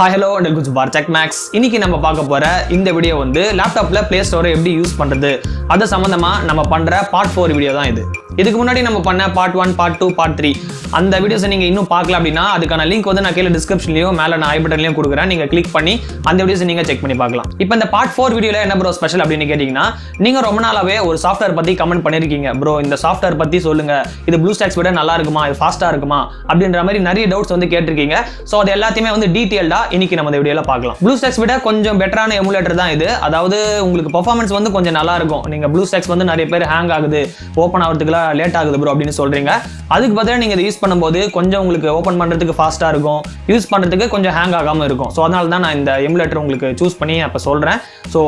Hi, hello and welcome to BlueStacks Max. இன்னைக்கு நம்ம பார்க்க போற இந்த வீடியோ வந்து லேப்டாப்ல Play Store எப்படி யூஸ் பண்றது அது சம்பந்தமா நம்ம பண்ற part 4 வீடியோ தான் இது. இதுக்கு முன்னாடி நம்ம பண்ண part 1, part 2, part 3 அந்த வீடியோஸ் நீங்க இன்னும் பார்க்கல அப்படினா அதுக்கான லிங்க் வந்து நான் கீழ டிஸ்கிரிப்ஷன்லயோ மேல நான் ஐ பட்டன்லயோ கொடுக்கிறேன். நீங்க கிளிக் பண்ணி அந்த வீடியோஸ் நீங்க செக் பண்ணி பார்க்கலாம். இப்போ இந்த part 4 வீடியோல என்ன ப்ரோ ஸ்பெஷல் அப்படினு கேட்டிங்கனா நீங்க ரொம்ப நாளாவே ஒரு சாஃப்ட்வேர் பத்தி கமெண்ட் பண்ணிருக்கீங்க. ப்ரோ இந்த சாஃப்ட்வேர் பத்தி சொல்லுங்க. இது BlueStacks விட நல்லா இருக்குமா? இது ஃபாஸ்டா இருக்குமா? அப்படின்ற மாதிரி நிறைய டவுட்ஸ் வந்து கேட்டிருக்கீங்க. சோ அது எல்லாத்தையுமே வந்து டீடைலா இன்னைக்கு நம்ம இந்த வீடியோல பார்க்கலாம். BlueStacks விட கொஞ்சம் பெட்டரான எமுலேட்டர் தான் இது. அதாவது உங்களுக்கு பெர்ஃபார்மன்ஸ் வந்து கொஞ்சம் நல்லா இருக்கும். நீங்க BlueStacks வந்து நிறைய பேர் ஹேங் ஆகுது, ஓபன் ஆகிறதுக்குலாம் லேட் ஆகுது ப்ரோ அப்படின்னு சொல்றீங்க. அதுக்கு பதிலா நீங்க இதை யூஸ் பண்ணும்போது கொஞ்சம் உங்களுக்கு ஓபன் பண்றதுக்கு ஃபாஸ்டா இருக்கும், யூஸ் பண்றதுக்கு கொஞ்சம் ஹேங் ஆகாம இருக்கும். ஸோ அதனால தான் நான் இந்த எமுலேட்டர் உங்களுக்கு சூஸ் பண்ணி அப்போ சொல்றேன். ஸோ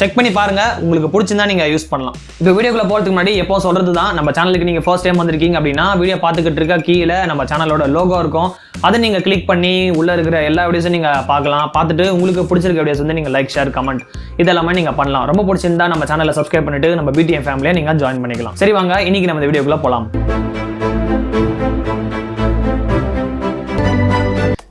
செக் பண்ணி பாருங்க, உங்களுக்கு பிடிச்சிருந்தா நீங்க யூஸ் பண்ணலாம். இப்போ வீடியோக்குள்ள போறதுக்கு முன்னாடி எப்போ சொல்றது தான், நம்ம சேனலுக்கு நீங்க ஃபர்ஸ்ட் டைம் வந்திருக்கீங்க அப்படின்னா வீடியோ பார்த்துக்கிட்டு இருக்க கீழே நம்ம சேனலோட லோகோ இருக்கும். அதை நீங்க கிளிக் பண்ணி உள்ள இருக்கிற எல்லா வீடியோஸும் நீங்க பார்க்கலாம். பார்த்துட்டு உங்களுக்கு பிடிச்சிருக்க வீடியோஸ் வந்து நீங்க லைக், ஷேர், கமெண்ட் இதெல்லாமே நீங்க பண்ணலாம். ரொம்ப பிடிச்சிருந்தா நம்ம சேனலை சப்ஸ்கிரைப் பண்ணிட்டு நம்ம BTM ஃபேமிலியை நீங்க ஜாயின் பண்ணிக்கலாம். சரி வாங்க, இன்னைக்கு நம்ம இந்த வீடியோக்குள்ள போலாம்.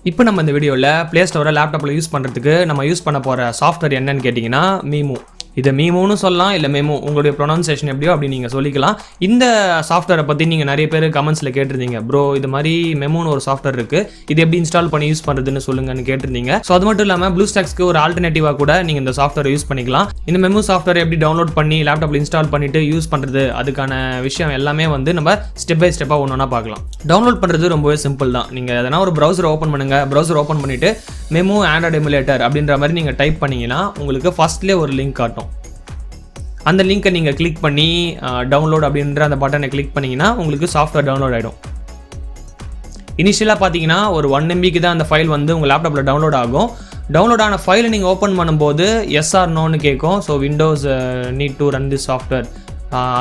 இப்போ நம்ம இந்த வீடியோவில் Play Store லேப்டாப்பில் யூஸ் பண்ணுறதுக்கு நம்ம யூஸ் பண்ண போகிற சாஃப்ட்வேர் என்னன்னு கேட்டிங்கன்னா MEMU. இதை MEMUன்னு சொல்லலாம், இல்லை MEMU உங்களுடைய ப்ரொனன்சியேஷன் எப்படியோ அப்படி நீங்கள் சொல்லிக்கலாம். இந்த சாஃப்ட்வேரை பற்றி நீங்கள் நிறைய பேர் கமெண்ட்ஸில் கேட்டிருந்தீங்க. ப்ரோ இது மாதிரி MEMUன்னு ஒரு சாஃப்ட்வேர் இருக்குது, இது எப்படி இன்ஸ்டால் பண்ணி யூஸ் பண்ணுறதுன்னு சொல்லுங்கன்னு கேட்டிருந்தீங்க. ஸோ அது மட்டும் இல்லாமல் BlueStacksக்கு ஒரு ஆல்டர்னேட்டிவாக கூட நீங்கள் இந்த சாஃப்ட்வேர் யூஸ் பண்ணிக்கலாம். இந்த MEMU சாஃப்ட்வேர் எப்படி டவுன்லோட் பண்ணி லேப்டாப்பில் இன்ஸ்டால் பண்ணிட்டு யூஸ் பண்ணுறது அதுக்கான விஷயம் எல்லாமே வந்து நம்ம ஸ்டெப் பை ஸ்டெப்பாக ஒன்றா பார்க்கலாம். டவுன்லோட் பண்ணுறது ரொம்பவே சிம்பிள் தான். நீங்கள் எதனா ஒரு ப்ரௌசர் ஓப்பன் பண்ணுங்கள். ப்ரௌசர் ஓப்பன் பண்ணிவிட்டு MEMU ஆண்ட்ராய்டு எமுலேட்டர் அப்படின்ற மாதிரி நீங்கள் டைப் பண்ணிங்கன்னா உங்களுக்கு ஃபர்ஸ்ட்லேயே ஒரு லிங்க் காட்டும். அந்த லிங்கை நீங்கள் கிளிக் பண்ணி டவுன்லோட் அப்படின்ற அந்த பட்டனை கிளிக் பண்ணிங்கன்னா உங்களுக்கு சாஃப்ட்வேர் டவுன்லோட் ஆகிடும். இனிஷியலாக பார்த்தீங்கன்னா ஒரு 1 MBக்கு தான் அந்த ஃபைல் வந்து உங்கள் லேப்டாப்பில் டவுன்லோட் ஆகும். டவுன்லோட் ஆன ஃபைலை நீங்கள் ஓப்பன் பண்ணும்போது எஸ் ஆர் நோன்னு கேட்கும். So Windows need to run this software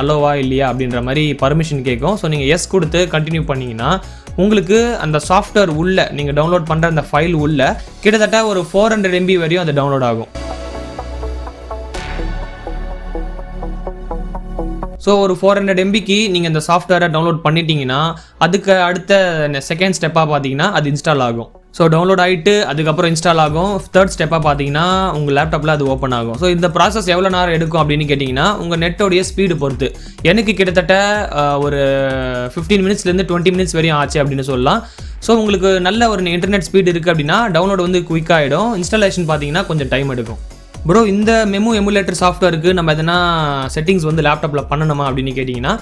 அலோவா இல்லையா அப்படின்ற மாதிரி பர்மிஷன் கேட்கும். ஸோ நீங்கள் எஸ் கொடுத்து கண்டினியூ பண்ணிங்கன்னா உங்களுக்கு அந்த சாஃப்ட்வேர் உள்ள நீங்கள் டவுன்லோட் பண்ணுற அந்த ஃபைல் உள்ள கிட்டத்தட்ட ஒரு 400 MB வரையும் அது டவுன்லோட் ஆகும். ஸோ ஒரு 400 MBக்கு நீங்கள் இந்த சாஃப்ட்வேரை டவுன்லோட் பண்ணிட்டீங்கன்னா அதுக்கு அடுத்த செகண்ட் ஸ்டெப்பாக பார்த்தீங்கன்னா அது இன்ஸ்டால் ஆகும். ஸோ டவுன்லோட் ஆகிட்டு அதுக்கப்புறம் இன்ஸ்டால் ஆகும். தேர்ட் ஸ்டெப்பாக பார்த்தீங்கன்னா உங்கள் லேப்டாப்பில் அது ஓப்பன் ஆகும். ஸோ இந்த ப்ராசஸ் எவ்வளோ நேரம் எடுக்கும் அப்படின்னு கேட்டிங்கன்னா உங்கள் நெட்டோடைய ஸ்பீடு பொறுத்து. எனக்கு கிட்டத்தட்ட ஒரு 15 மினிட்ஸ்லேருந்து 20 மினிட்ஸ் வரையும் ஆச்சு அப்படின்னு சொல்லலாம். ஸோ உங்களுக்கு நல்ல ஒரு இன்டர்நெட் ஸ்பீடு இருக்குது அப்படின்னா டவுன்லோட் வந்து குயிக்காக ஆகிடும். இன்ஸ்டாலேஷன் பார்த்தீங்கன்னா கொஞ்சம் டைம் எடுக்கும். ப்ரோ இந்த MEMU எமுலேட்டர் சாஃப்ட்வேருக்கு நம்ம எதனா செட்டிங்ஸ் வந்து லேப்டாப்பில் பண்ணணுமா அப்படின்னு கேட்டிங்கன்னா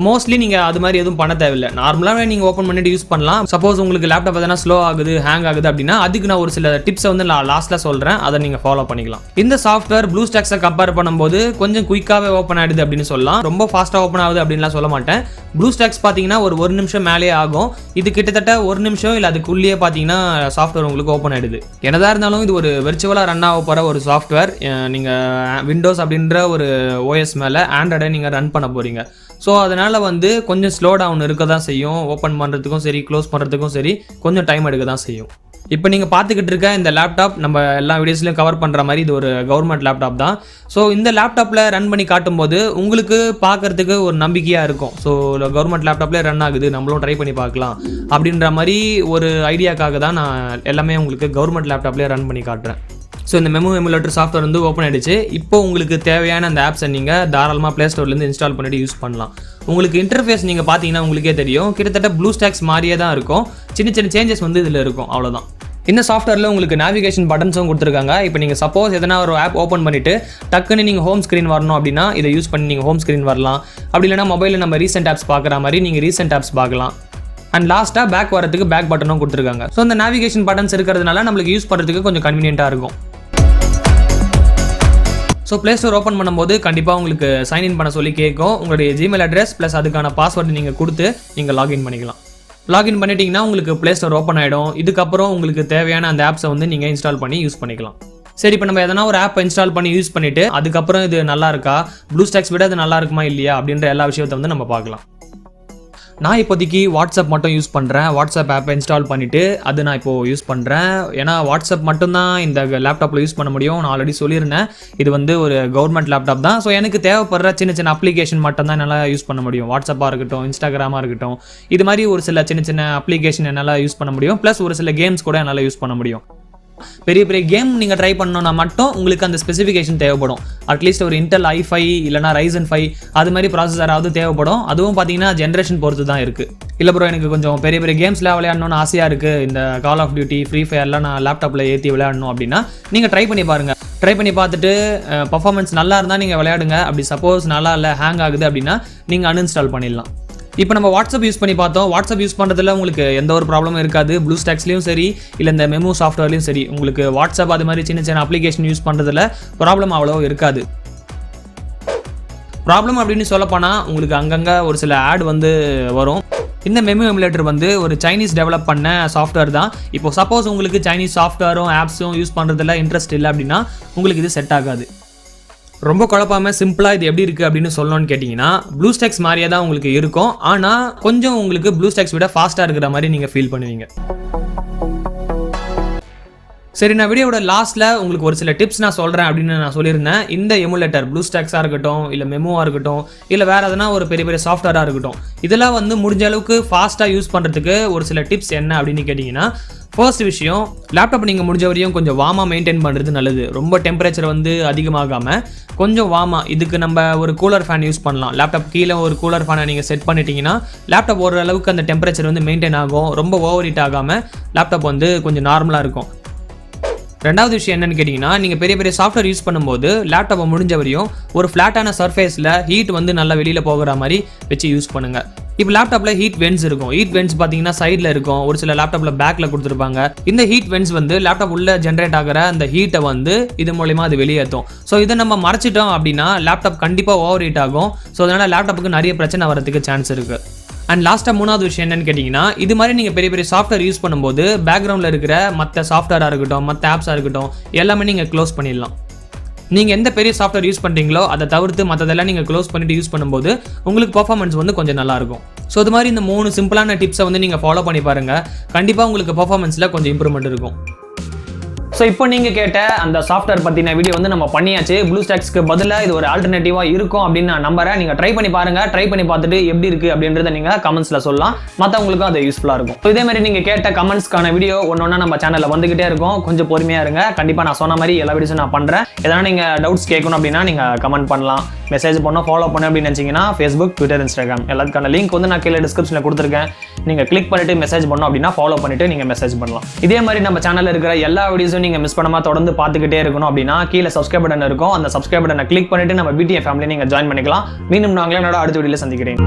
மோஸ்ட்லி நீங்கள் அது மாதிரி எதுவும் பண்ண தேவையில்லை. நார்மலாகவே நீங்கள் ஓப்பன் பண்ணிட்டு யூஸ் பண்ணலாம். சப்போஸ் உங்களுக்கு லேப்டாப் எதனா ஸ்லோ ஆகுது, ஹேங் ஆகுது அப்படின்னா அதுக்கு நான் ஒரு சில டிப்ஸை வந்து நான் லாஸ்ட்டில் சொல்கிறேன், அதை நீங்கள் ஃபாலோ பண்ணிக்கலாம். இந்த சாஃப்ட்வேர் BlueStacksஸை கம்பேர் பண்ணும்போது கொஞ்சம் குயிக்காகவே ஓப்பன் ஆகிடுது அப்படின்னு சொல்லலாம். ரொம்ப ஃபாஸ்ட்டாக ஓப்பன் ஆகுது அப்படின்லாம் சொல்ல மாட்டேன். BlueStacks பார்த்தீங்கன்னா ஒரு நிமிஷம் மேலேயே ஆகும். இது கிட்டத்தட்ட 1 நிமிஷம் இல்லை அதுக்குள்ளேயே பார்த்தீங்கன்னா சாஃப்ட்வேர் உங்களுக்கு ஓப்பன் ஆகிடுது. என்னதான் இருந்தாலும் இது ஒரு வெர்ச்சுவலாக ரன் ஆக போகிற ஒரு சாஃப்ட்வேர். நீங்கள் விண்டோஸ் அப்படின்ற ஒரு OS மேலே ஆண்ட்ராய்டை நீங்கள் ரன் பண்ண போகிறீங்க. ஸோ அதனால் வந்து கொஞ்சம் ஸ்லோ டவுன் இருக்க தான் செய்யும். ஓப்பன் பண்ணுறதுக்கும் சரி, க்ளோஸ் பண்ணுறதுக்கும் சரி கொஞ்சம் டைம் எடுக்க தான் செய்யும். இப்போ நீங்கள் பார்த்துக்கிட்டு இருக்க இந்த லேப்டாப் நம்ம எல்லா வீடியோஸ்லையும் கவர் பண்ணுற மாதிரி இது ஒரு கவர்மெண்ட் லேப்டாப் தான். ஸோ இந்த லேப்டாப்பில் ரன் பண்ணி காட்டும்போது உங்களுக்கு பார்க்குறதுக்கு ஒரு நம்பிக்கையாக இருக்கும். ஸோ கவர்மெண்ட் லேப்டாப்லேயே ரன் ஆகுது, நம்மளும் ட்ரை பண்ணி பார்க்கலாம் அப்படின்ற மாதிரி ஒரு ஐடியாக்காக தான் நான் எல்லாமே உங்களுக்கு கவர்மெண்ட் லேப்டாப்லேயே ரன் பண்ணி காட்டுறேன். ஸோ இந்த MEMU எமுலேட்டர் சாஃப்ட்வேர் வந்து ஓப்பன் ஆகிடுச்சு. இப்போ உங்களுக்கு தேவையான அந்த ஆப்ஸை நீங்கள் தாராளமாக Play Storeலேருந்து இன்ஸ்டால் பண்ணிட்டு யூஸ் பண்ணலாம். உங்களுக்கு இன்டர்ஃபேஸ் நீங்கள் பார்த்தீங்கன்னா உங்களுக்கே தெரியும், கிட்டத்தட்ட BlueStacks மாதிரியே தான் இருக்கும். சின்ன சின்ன சேஞ்சஸ் வந்து இதில் இருக்கும், அவ்வளோதான். இந்த சாஃப்ட்வேரில் உங்களுக்கு நேவிகேஷன் பட்டன்ஸும் கொடுத்துருக்காங்க. இப்போ நீங்கள் சப்போஸ் எதனா ஒரு ஆப் ஓப்பன் பண்ணிவிட்டு டக்குன்னு நீங்கள் ஹோம் ஸ்க்ரீன் வரணும் அப்படின்னா இதை யூஸ் பண்ணி நீங்கள் ஹோம் ஸ்க்ரீன் வரலாம். அப்படி இல்லைனா மொபைலில் நம்ம ரீசெண்ட் ஆப்ஸ் பார்க்குற மாதிரி நீங்கள் ரீசெண்ட் ஆப்ஸ் பார்க்கலாம். அண்ட் லாஸ்ட்டாக பேக் வரதுக்கு பேக் பட்டனும் கொடுத்துருக்காங்க. ஸோ இந்த நேவிகேஷன் பட்டன்ஸ் இருக்கிறதுனால நம்மளுக்கு யூஸ் பண்ணுறதுக்கு கொஞ்சம் கன்வீனியண்ட்டாக இருக்கும். ஸோ Play Store ஓப்பன் பண்ணும்போது கண்டிப்பாக உங்களுக்கு சைன்இன் பண்ண சொல்லி கேட்கும். உங்களுடைய ஜிமெயில் அட்ரஸ் ப்ளஸ் அதுக்கான பாஸ்வேர்டு நீங்கள் கொடுத்து நீங்கள் லாகின் பண்ணிக்கலாம். லாகின் பண்ணிட்டீங்கன்னா உங்களுக்கு Play Store ஓப்பன் ஆகிடும். இதுக்கப்புறம் உங்களுக்கு தேவையான அந்த ஆப்ஸை வந்து நீங்கள் இன்ஸ்டால் பண்ணி யூஸ் பண்ணிக்கலாம். சரி, இப்போ நம்ம எதனா ஒரு ஆப்பை இன்ஸ்டால் பண்ணி யூஸ் பண்ணிவிட்டு அதுக்கப்புறம் இது நல்லா இருக்கா, BlueStacks விட அது நல்லா இருக்குமா இல்லையா அப்படின்ற எல்லா விஷயத்தை வந்து நம்ம பார்க்கலாம். நான் இப்போதைக்கு வாட்ஸ்அப் மட்டும் யூஸ் பண்ணுறேன். வாட்ஸ்அப் ஆப்பை இன்ஸ்டால் பண்ணிவிட்டு அது நான் இப்போது யூஸ் பண்ணுறேன். ஏன்னா வாட்ஸ்அப் மட்டும்தான் இந்த லேப்டாப்பில் யூஸ் பண்ண முடியும். நான் ஆல்ரெடி சொல்லியிருந்தேன் இது வந்து ஒரு கவர்மெண்ட் லேப்டாப் தான். ஸோ எனக்கு தேவைப்படுற சின்ன சின்ன அப்ளிகேஷன் மட்டும்தான் என்னால் யூஸ் பண்ண முடியும். வாட்ஸ்அப்பாக இருக்கட்டும், இன்ஸ்டாகிராமாக இருக்கட்டும், இது மாதிரி ஒரு சில சின்ன சின்ன அப்ளிகேஷன் என்னால் யூஸ் பண்ண முடியும். ப்ளஸ் ஒரு சில கேம்ஸ் கூட என்னால் யூஸ் பண்ண முடியும். பெரிய பெரிய கேம் நீங்கள் ட்ரை பண்ணணும்னா மட்டும் உங்களுக்கு அந்த ஸ்பெசிஃபிகேஷன் தேவைப்படும். அட்லீஸ்ட் ஒரு இன்டெல் i5 இல்லைனா Ryzen 5 அது மாதிரி ப்ராசஸராவது தேவைப்படும். அதுவும் பார்த்தீங்கன்னா ஜென்ரேஷன் பொறுத்து தான் இருக்குது. இல்லை ப்ரோ எனக்கு கொஞ்சம் பெரிய பெரிய கேம்ஸ்லாம் விளையாடணும்னு ஆசையாக இருக்குது, இந்த கால் ஆஃப் டியூட்டி ஃப்ரீ ஃபயர்லாம் நான் லேப்டாப்பில் ஏற்றி விளையாடணும் அப்படின்னா நீங்கள் ட்ரை பண்ணி பாருங்கள். ட்ரை பண்ணி பார்த்துட்டு பர்ஃபார்மன்ஸ் நல்லா இருந்தால் நீங்கள் விளையாடுங்க. அப்படி சப்போஸ் நல்லா இல்லை ஹேங் ஆகுது அப்படின்னா நீங்கள் அன்இன்ஸ்டால் பண்ணிடலாம். இப்போ நம்ம வாட்ஸ்அப் யூஸ் பண்ணி பார்த்தோம். வாட்ஸ்அப் யூஸ் பண்ணுறதுல உங்களுக்கு எந்த ஒரு ப்ராப்ளமும் இருக்காது. BlueStacksலையும் சரி இல்லை இந்த MEMU சாஃப்ட்வேர்லையும் சரி உங்களுக்கு வாட்ஸ்அப் அது மாதிரி சின்ன சின்ன அப்ளிகேஷன் யூஸ் பண்ணுறதுல ப்ராப்ளம் அவ்வளோ இருக்காது. ப்ராப்ளம் அப்படின்னு சொல்லப்போனால் உங்களுக்கு அங்கங்கே ஒரு சில ஆட் வந்து வரும். இந்த MEMU எமுலேட்டர் வந்து ஒரு சைனீஸ் டெவலப் பண்ண சாஃப்ட்வேர் தான். இப்போ சப்போஸ் உங்களுக்கு சைனீஸ் சாஃப்ட்வேரும் ஆப்ஸும் யூஸ் பண்ணுறதுல இன்ட்ரெஸ்ட் இல்லை அப்படின்னா உங்களுக்கு இது செட் ஆகாது. ரொம்ப குழப்பாமல் சிம்பிளாக இது எப்படி இருக்குது அப்படின்னு சொல்லணும்னு கேட்டிங்கன்னா BlueStacks மாதிரியே தான் உங்களுக்கு இருக்கும். ஆனால் கொஞ்சம் உங்களுக்கு BlueStacks விட ஃபாஸ்ட்டாக இருக்கிற மாதிரி நீங்கள் ஃபீல் பண்ணுவீங்க. சரி, நான் வீடியோட லாஸ்ட்டில் உங்களுக்கு ஒரு சில டிப்ஸ் நான் சொல்கிறேன் அப்படின்னு நான் சொல்லியிருந்தேன். இந்த எமுலேட்டர் BlueStacksஸாக இருக்கட்டும் இல்லை MEMUவாக இருக்கட்டும் இல்லை வேறு எதனா ஒரு பெரிய பெரிய சாஃப்ட்வேராக இருக்கட்டும், இதெல்லாம் வந்து முடிஞ்ச அளவுக்கு ஃபாஸ்ட்டாக யூஸ் பண்ணுறதுக்கு ஒரு சில டிப்ஸ் என்ன அப்படின்னு கேட்டிங்கன்னா, ஃபர்ஸ்ட் விஷயம், லேப்டாப் நீங்கள் முடிஞ்ச வரையும் கொஞ்சம் வார்மாக மெயின்டைன் பண்ணுறது நல்லது. ரொம்ப டெம்பரேச்சர் வந்து அதிகமாகாமல் கொஞ்சம் வார்மாக, இதுக்கு நம்ம ஒரு கூலர் ஃபேன் யூஸ் பண்ணலாம். லேப்டாப் கீழே ஒரு கூலர் ஃபேனை நீங்கள் செட் பண்ணிட்டீங்கன்னா லேப்டாப் ஓரளவுக்கு அந்த டெம்பரேச்சர் வந்து மெயின்டைன் ஆகும். ரொம்ப ஓவர் ஹீட் ஆகாமல் லேப்டாப் வந்து கொஞ்சம் நார்மலாக இருக்கும். ரெண்டாவது விஷயம் என்னன்னு கேட்டிங்கன்னா, நீங்கள் பெரிய பெரிய சாஃப்ட்வேர் யூஸ் பண்ணும்போது லேப்டாப்பை முடிஞ்ச வரையும் ஒரு ஃப்ளாட்டான சர்ஃபேஸில் ஹீட் வந்து நல்லா வெளியில் போகிற மாதிரி வச்சு யூஸ் பண்ணுங்கள். இப்போ லேப்டாப்பில் ஹீட் வென்ட்ஸ் இருக்கும். ஹீட் வென்ட்ஸ் பார்த்தீங்கன்னா சைடில் இருக்கும், ஒரு சில லேப்டாப்பில் பேக்கில் கொடுத்துருப்பாங்க. இந்த ஹீட் வென்ட்ஸ் வந்து லேப்டாப் உள்ள ஜென்ரேட் ஆகிற அந்த ஹீட்டை வந்து இது மூலமா அது வெளியேற்றும். ஸோ இதை நம்ம மறைச்சிட்டோம் அப்படின்னா லேப்டாப் கண்டிப்பாக ஓவர் ஹீட் ஆகும். ஸோ அதனால் லேப்டாப்புக்கு நிறைய பிரச்சனை வரதுக்கு சான்ஸ் இருக்குது. அண்ட் லாஸ்ட்டாக மூணாவது விஷயம் என்னன்னு கேட்டிங்கன்னா, இது மாதிரி நீங்கள் பெரிய பெரிய சாஃப்ட்வேர் யூஸ் பண்ணும்போது பேக்ரவுண்டில் இருக்கிற மற்ற சாஃப்ட்வேராக இருக்கட்டும் மற்ற ஆப்ஸாக இருக்கட்டும் எல்லாமே நீங்கள் க்ளோஸ் பண்ணிடலாம். நீங்கள் எந்த பெரிய சாஃப்ட்வேர் யூஸ் பண்ணுறீங்களோ அதை தவிர்த்து மற்றதெல்லாம் நீங்கள் க்ளோஸ் பண்ணிவிட்டு யூஸ் பண்ணும்போது உங்களுக்கு பர்ஃபார்மன்ஸ் வந்து கொஞ்சம் நல்லாயிருக்கும். ஸோ இது மாதிரி இந்த 3 சிம்பிளான டிப்ஸை வந்து நீங்கள் ஃபாலோ பண்ணி பாருங்கள். கண்டிப்பாக உங்களுக்கு பர்ஃபார்மன்ஸில் கொஞ்சம் இம்ப்ரூவ்மெண்ட் இருக்கும். ஸோ இப்போ நீங்கள் கேட்ட அந்த சாஃப்ட்வேர் பற்றின வீடியோ வந்து நம்ம பண்ணியாச்சு. BlueStacksக்கு பதிலாக இது ஒரு ஆல்டர்னேட்டிவாக இருக்கும் அப்படின்னு நான் நம்புறேன். நீங்கள் ட்ரை பண்ணி பாருங்கள். ட்ரை பண்ணி பார்த்துட்டு எப்படி இருக்குது அப்படின்றத நீங்கள் கமெண்ட்ஸில் சொல்லலாம். மற்றவங்களுக்கும் அது யூஸ்ஃபுல்லாக இருக்கும். ஸோ இதே மாதிரி நீங்கள் கேட்ட கமெண்ட்ஸ்க்கான வீடியோ ஒன்றா நம்ம சேனலில் வந்துகிட்டே இருக்கும். கொஞ்சம் பொறுமையாக இருங்க. கண்டிப்பாக நான் சொன்ன மாதிரி எல்லா வீடியோஸும் நான் பண்ணுறேன். எதனா நீங்கள் டவுட்ஸ் கேட்கணும் அப்படின்னா நீங்கள் கமெண்ட் பண்ணலாம், மெசேஜ் பண்ணோம், ஃபாலோ பண்ண அப்படின்னு நினச்சிங்கன்னா Facebook, Twitter, Instagram எல்லாத்துக்கான லிங்க் வந்து நான் கீழே டிஸ்கிரிப்ஷனில் கொடுத்துருக்கேன். நீங்கள் கிளிக் பண்ணிட்டு மெசேஜ் பண்ணோம் அப்படின்னா ஃபாலோ பண்ணிட்டு நீங்கள் மெசேஜ் பண்ணலாம். இதே மாதிரி நம்ம சேனலில் இருக்கிற எல்லா வீடியோஸும் நீங்கள் மிஸ் பண்ணாமல் தொடர்ந்து பார்த்துக்கிட்டே இருக்கணும் அப்படின்னா கீழே சப்ஸ்கிரைப் பட்டன் இருக்கும். அந்த சப்ஸ்கிரைப் பட்டனை கிளிக் பண்ணிட்டு நம்ம BTM ஃபேமிலி நீங்கள் ஜாயின் பண்ணிக்கலாம். மீண்டும் நாங்களே என்னோட அடுத்த வீடியோவில் சந்திக்கிறேன்.